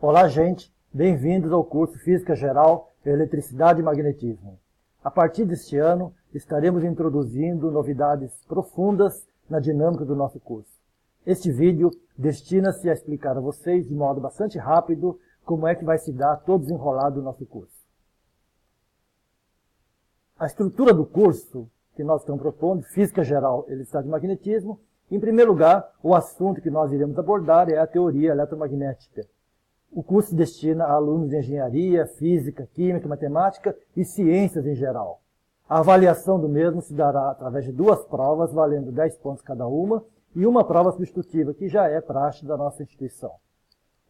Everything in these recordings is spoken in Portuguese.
Olá, gente! Bem-vindos ao curso Física Geral, Eletricidade e Magnetismo. A partir deste ano, estaremos introduzindo novidades profundas na dinâmica do nosso curso. Este vídeo destina-se a explicar a vocês, de modo bastante rápido, como é que vai se dar todo o desenrolado do nosso curso. A estrutura do curso que nós estamos propondo, Física Geral, Eletricidade e Magnetismo, em primeiro lugar, o assunto que nós iremos abordar é a teoria eletromagnética. O curso se destina a alunos de engenharia, física, química, matemática e ciências em geral. A avaliação do mesmo se dará através de 2 provas, valendo 10 pontos cada uma, e uma prova substitutiva, que já é praxe da nossa instituição.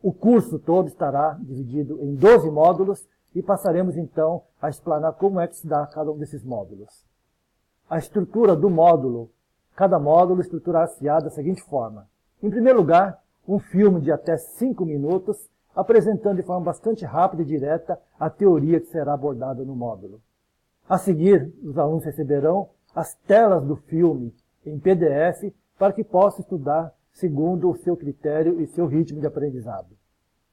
O curso todo estará dividido em 12 módulos e passaremos então a explanar como é que se dá cada um desses módulos. A estrutura do módulo, cada módulo estruturar-se-á da seguinte forma. Em primeiro lugar, um filme de até 5 minutos, apresentando de forma bastante rápida e direta a teoria que será abordada no módulo. A seguir, os alunos receberão as telas do filme em PDF para que possam estudar segundo o seu critério e seu ritmo de aprendizado.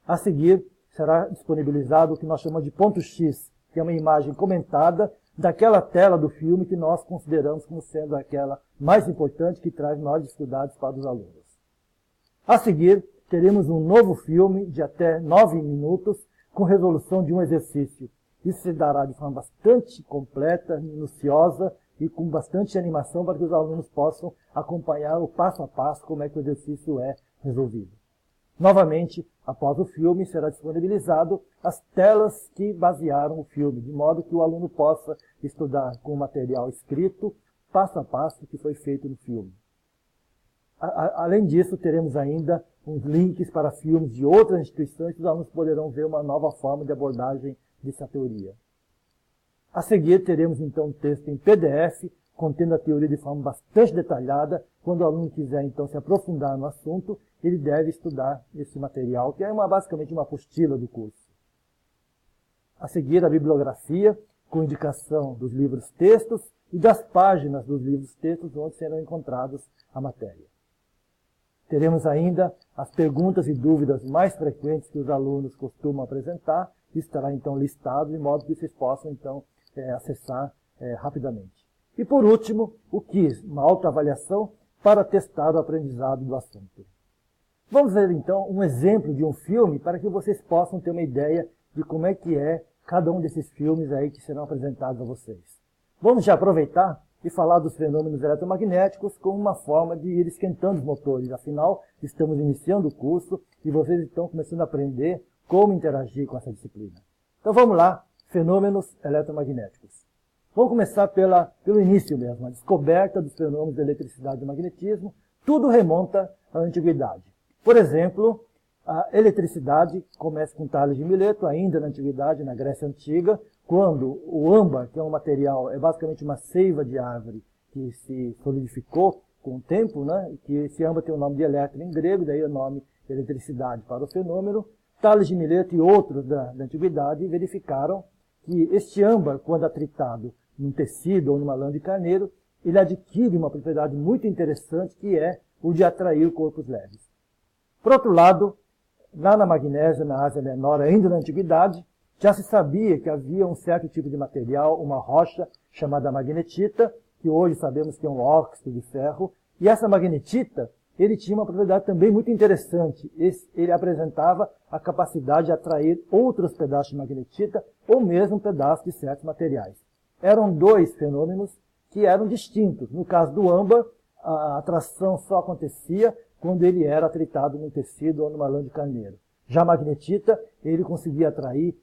A seguir, será disponibilizado o que nós chamamos de ponto X, que é uma imagem comentada daquela tela do filme que nós consideramos como sendo aquela mais importante que traz maiores dificuldades para os alunos. A seguir, teremos um novo filme de até 9 minutos com resolução de um exercício. Isso se dará de forma bastante completa, minuciosa e com bastante animação para que os alunos possam acompanhar o passo a passo como é que o exercício é resolvido. Novamente, após o filme, será disponibilizado as telas que basearam o filme, de modo que o aluno possa estudar com o material escrito, passo a passo, que foi feito no filme. Além disso, teremos ainda uns links para filmes de outras instituições que os alunos poderão ver uma nova forma de abordagem dessa teoria. A seguir, teremos então um texto em PDF, contendo a teoria de forma bastante detalhada. Quando o aluno quiser então se aprofundar no assunto, ele deve estudar esse material, que é basicamente uma apostila do curso. A seguir, a bibliografia, com indicação dos livros-textos e das páginas dos livros-textos onde serão encontrados a matéria. Teremos ainda as perguntas e dúvidas mais frequentes que os alunos costumam apresentar. Isso estará então listado, de modo que vocês possam então acessar rapidamente. E por último, o quiz, uma autoavaliação para testar o aprendizado do assunto. Vamos ver então um exemplo de um filme para que vocês possam ter uma ideia de como é que é cada um desses filmes aí que serão apresentados a vocês. Vamos já aproveitar e falar dos fenômenos eletromagnéticos como uma forma de ir esquentando os motores. Afinal, estamos iniciando o curso e vocês estão começando a aprender como interagir com essa disciplina. Então vamos lá, fenômenos eletromagnéticos. Vamos começar pelo início mesmo, a descoberta dos fenômenos de eletricidade e magnetismo. Tudo remonta à antiguidade. Por exemplo, a eletricidade começa com Tales de Mileto, ainda na antiguidade, na Grécia Antiga, quando o âmbar, que é um material, é basicamente uma seiva de árvore que se solidificou com o tempo, né? Que esse âmbar tem o nome de elétron em grego, daí o nome de eletricidade para o fenômeno. Tales de Mileto e outros da antiguidade verificaram que este âmbar, quando atritado num tecido ou numa lã de carneiro, ele adquire uma propriedade muito interessante, que é o de atrair corpos leves. Por outro lado, lá na Magnésia, na Ásia Menor, ainda na antiguidade, já se sabia que havia um certo tipo de material, uma rocha chamada magnetita, que hoje sabemos que é um óxido de ferro, e essa magnetita, ele tinha uma propriedade também muito interessante. Ele apresentava a capacidade de atrair outros pedaços de magnetita, ou mesmo pedaços de certos materiais. Eram 2 fenômenos que eram distintos. No caso do âmbar, a atração só acontecia quando ele era atritado num tecido ou numa lã de carneiro. Já a magnetita, ele conseguia atrair,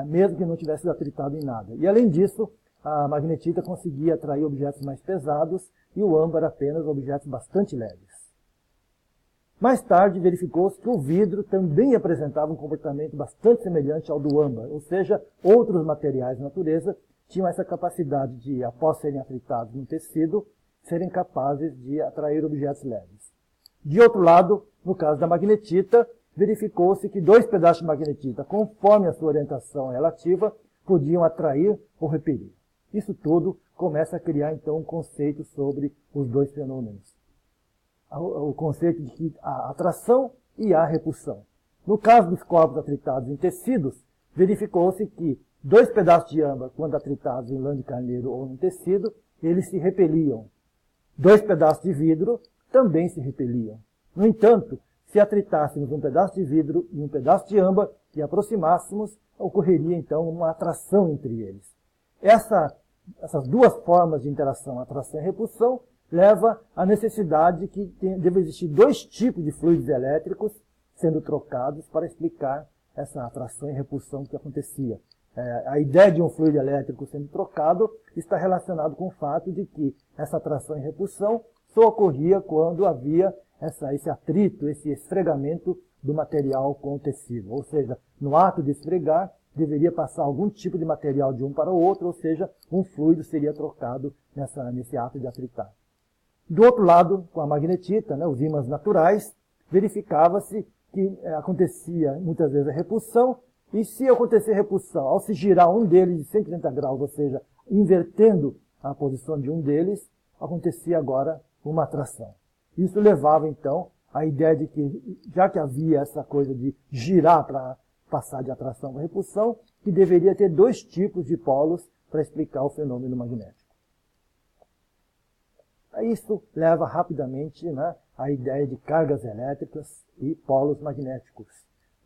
mesmo que não tivesse sido atritado em nada. E além disso, a magnetita conseguia atrair objetos mais pesados e o âmbar apenas objetos bastante leves. Mais tarde, verificou-se que o vidro também apresentava um comportamento bastante semelhante ao do âmbar, ou seja, outros materiais da natureza tinham essa capacidade de, após serem atritados no tecido, serem capazes de atrair objetos leves. De outro lado, no caso da magnetita, verificou-se que 2 pedaços de magnetita, conforme a sua orientação relativa, podiam atrair ou repelir. Isso tudo começa a criar, então, um conceito sobre os 2 fenômenos. O conceito de que há atração e há repulsão. No caso dos corpos atritados em tecidos, verificou-se que 2 pedaços de âmbar, quando atritados em lã de carneiro ou no tecido, eles se repeliam. 2 pedaços de vidro também se repeliam. No entanto, se atritássemos um pedaço de vidro e um pedaço de âmbar e aproximássemos, ocorreria então uma atração entre eles. Essas duas formas de interação, atração e repulsão, leva à necessidade de que deva existir 2 tipos de fluidos elétricos sendo trocados para explicar essa atração e repulsão que acontecia. A ideia de um fluido elétrico sendo trocado está relacionado com o fato de que essa atração e repulsão só ocorria quando havia esse atrito, esse esfregamento do material com o tecido. Ou seja, no ato de esfregar, deveria passar algum tipo de material de um para o outro, ou seja, um fluido seria trocado nesse ato de atritar. Do outro lado, com a magnetita, os ímãs naturais, verificava-se que acontecia muitas vezes a repulsão, e se acontecer repulsão, ao se girar um deles de 180 graus, ou seja, invertendo a posição de um deles, acontecia agora uma atração. Isso levava, então, à ideia de que, já que havia essa coisa de girar para passar de atração para repulsão, que deveria ter 2 tipos de polos para explicar o fenômeno magnético. Isso leva rapidamente à ideia de cargas elétricas e polos magnéticos.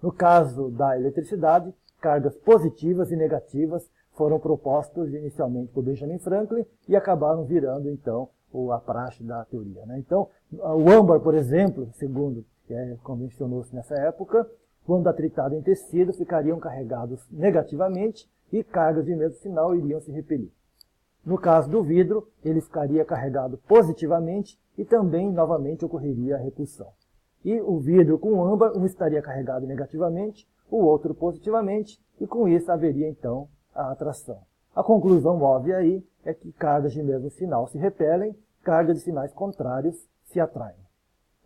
No caso da eletricidade, cargas positivas e negativas foram propostas inicialmente por Benjamin Franklin e acabaram virando, então, a praxe da teoria. Então, o âmbar, por exemplo, segundo convencionou-se nessa época, quando atritado em tecido, ficariam carregados negativamente e cargas de mesmo sinal iriam se repelir. No caso do vidro, ele ficaria carregado positivamente e também, novamente, ocorreria a repulsão. E o vidro com o âmbar, um estaria carregado negativamente, o outro positivamente, e com isso haveria, então, a atração. A conclusão óbvia aí é que cargas de mesmo sinal se repelem, cargas de sinais contrários se atraem.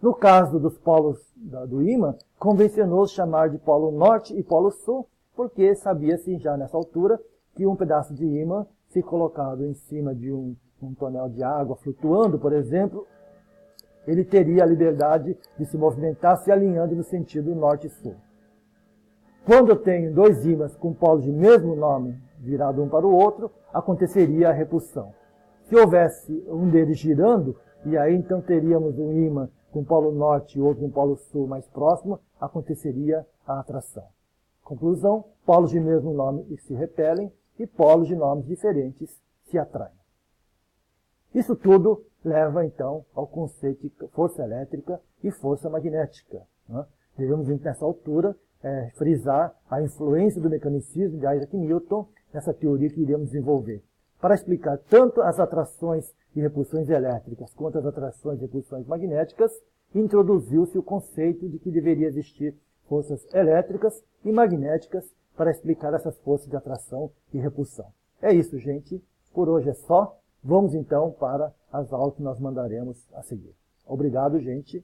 No caso dos polos do ímã, convencionou-se chamar de polo norte e polo sul, porque sabia-se já nessa altura que um pedaço de ímã, se colocado em cima de um tonel de água flutuando, por exemplo, ele teria a liberdade de se movimentar se alinhando no sentido norte e sul. Quando eu tenho 2 ímãs com polos de mesmo nome virado um para o outro, aconteceria a repulsão. Se houvesse um deles girando, e aí então teríamos um ímã com polo norte e outro com polo sul mais próximo, aconteceria a atração. Conclusão, polos de mesmo nome se repelem e polos de nomes diferentes se atraem. Isso tudo leva, então, ao conceito de força elétrica e força magnética. Devemos, nessa altura, frisar a influência do mecanicismo de Isaac Newton nessa teoria que iremos desenvolver, para explicar tanto as atrações e repulsões elétricas quanto as atrações e repulsões magnéticas, introduziu-se o conceito de que deveria existir forças elétricas e magnéticas para explicar essas forças de atração e repulsão. É isso, gente. Por hoje é só. Vamos então para as aulas que nós mandaremos a seguir. Obrigado, gente.